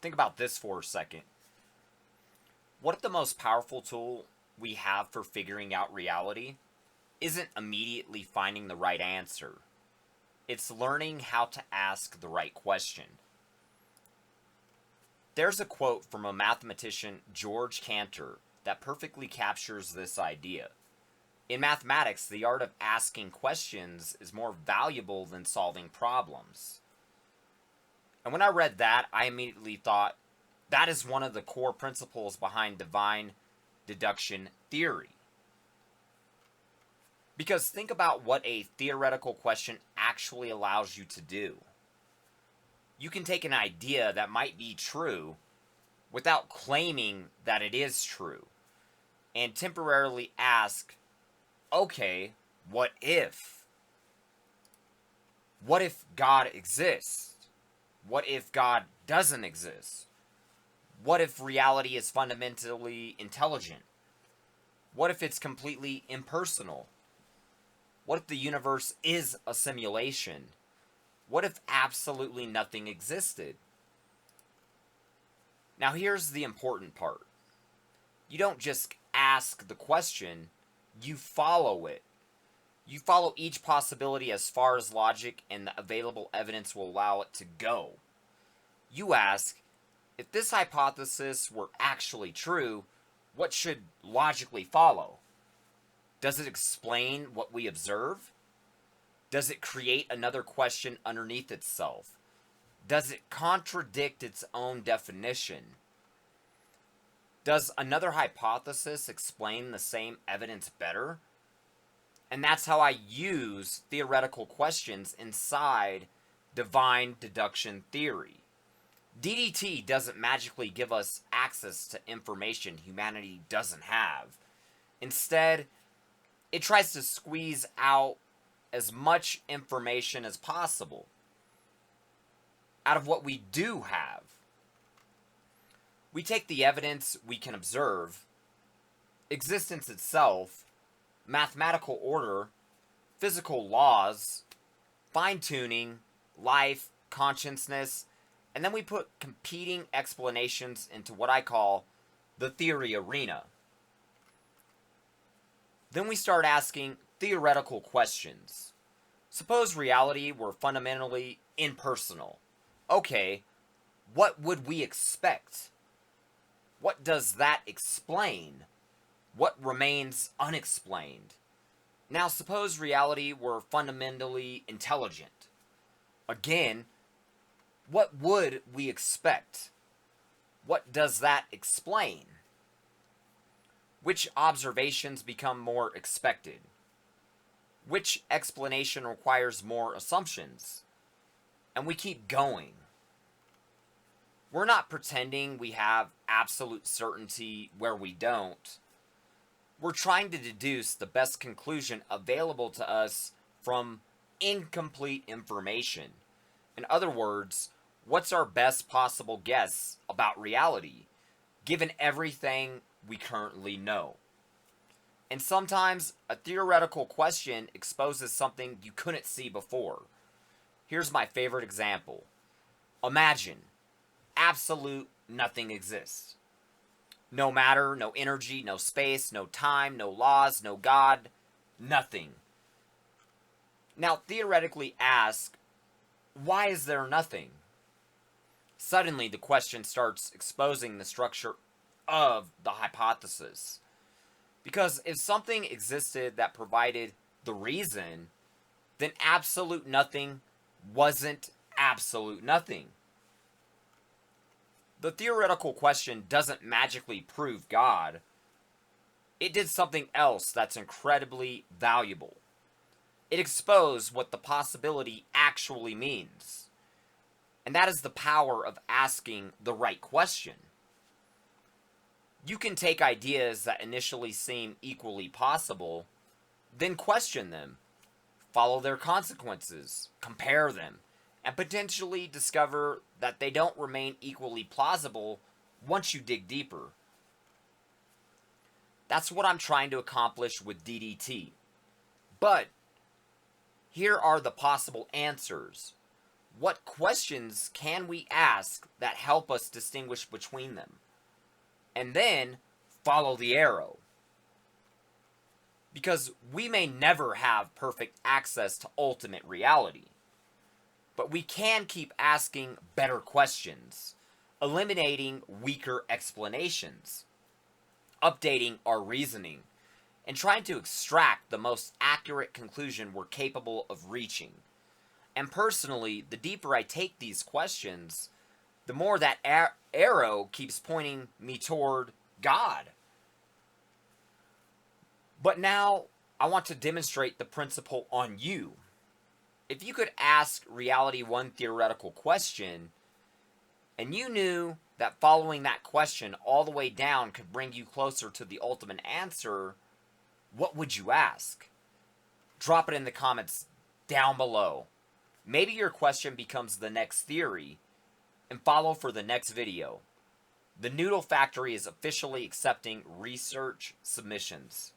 Think about this for a second. What if the most powerful tool we have for figuring out reality isn't immediately finding the right answer? It's learning how to ask the right question. There's a quote from a mathematician, Georg Cantor, that perfectly captures this idea. In mathematics, the art of asking questions is more valuable than solving problems. And when I read that, I immediately thought, that is one of the core principles behind Divine Deduction Theory. Because think about what a theoretical question actually allows you to do. You can take an idea that might be true without claiming that it is true, and temporarily ask, okay, what if? What if God exists? What if God doesn't exist? What if reality is fundamentally intelligent? What if it's completely impersonal? What if the universe is a simulation? What if absolutely nothing existed? Now here's the important part. You don't just ask the question, you follow it. You follow each possibility as far as logic and the available evidence will allow it to go. You ask, if this hypothesis were actually true, what should logically follow? Does it explain what we observe? Does it create another question underneath itself? Does it contradict its own definition? Does another hypothesis explain the same evidence better? And that's how I use theoretical questions inside Divine Deduction Theory. DDT doesn't magically give us access to information humanity doesn't have. Instead, it tries to squeeze out as much information as possible out of what we do have. We take the evidence we can observe, existence itself, mathematical order, physical laws, fine-tuning, life, consciousness, and then we put competing explanations into what I call the theory arena. Then we start asking theoretical questions. Suppose reality were fundamentally impersonal. Okay, what would we expect? What does that explain? What remains unexplained? Now suppose reality were fundamentally intelligent. Again, what would we expect? What does that explain? Which observations become more expected? Which explanation requires more assumptions? And we keep going. We're not pretending we have absolute certainty where we don't. We're trying to deduce the best conclusion available to us from incomplete information. In other words, what's our best possible guess about reality, given everything we currently know? And sometimes a theoretical question exposes something you couldn't see before. Here's my favorite example. Imagine absolute nothing exists. No matter, no energy, no space, no time, no laws, no God, nothing. Now theoretically ask, why is there nothing? Suddenly the question starts exposing the structure of the hypothesis. Because if something existed that provided the reason, then absolute nothing wasn't absolute nothing. The theoretical question doesn't magically prove God. It did something else that's incredibly valuable. It exposed what the possibility actually means. And that is the power of asking the right question. You can take ideas that initially seem equally possible, then question them, follow their consequences, compare them, and potentially discover that they don't remain equally plausible once you dig deeper. That's what I'm trying to accomplish with DDT. But here are the possible answers. what questions can we ask that help us distinguish between them? And then follow the arrow. Because we may never have perfect access to ultimate reality, but we can keep asking better questions, eliminating weaker explanations, updating our reasoning, and trying to extract the most accurate conclusion we're capable of reaching. And personally, the deeper I take these questions, the more that arrow keeps pointing me toward God. But now, I want to demonstrate the principle on you. If you could ask reality one theoretical question, and you knew that following that question all the way down could bring you closer to the ultimate answer, what would you ask? Drop it in the comments down below. Maybe your question becomes the next theory, and follow for the next video. The Noodle Factory is officially accepting research submissions.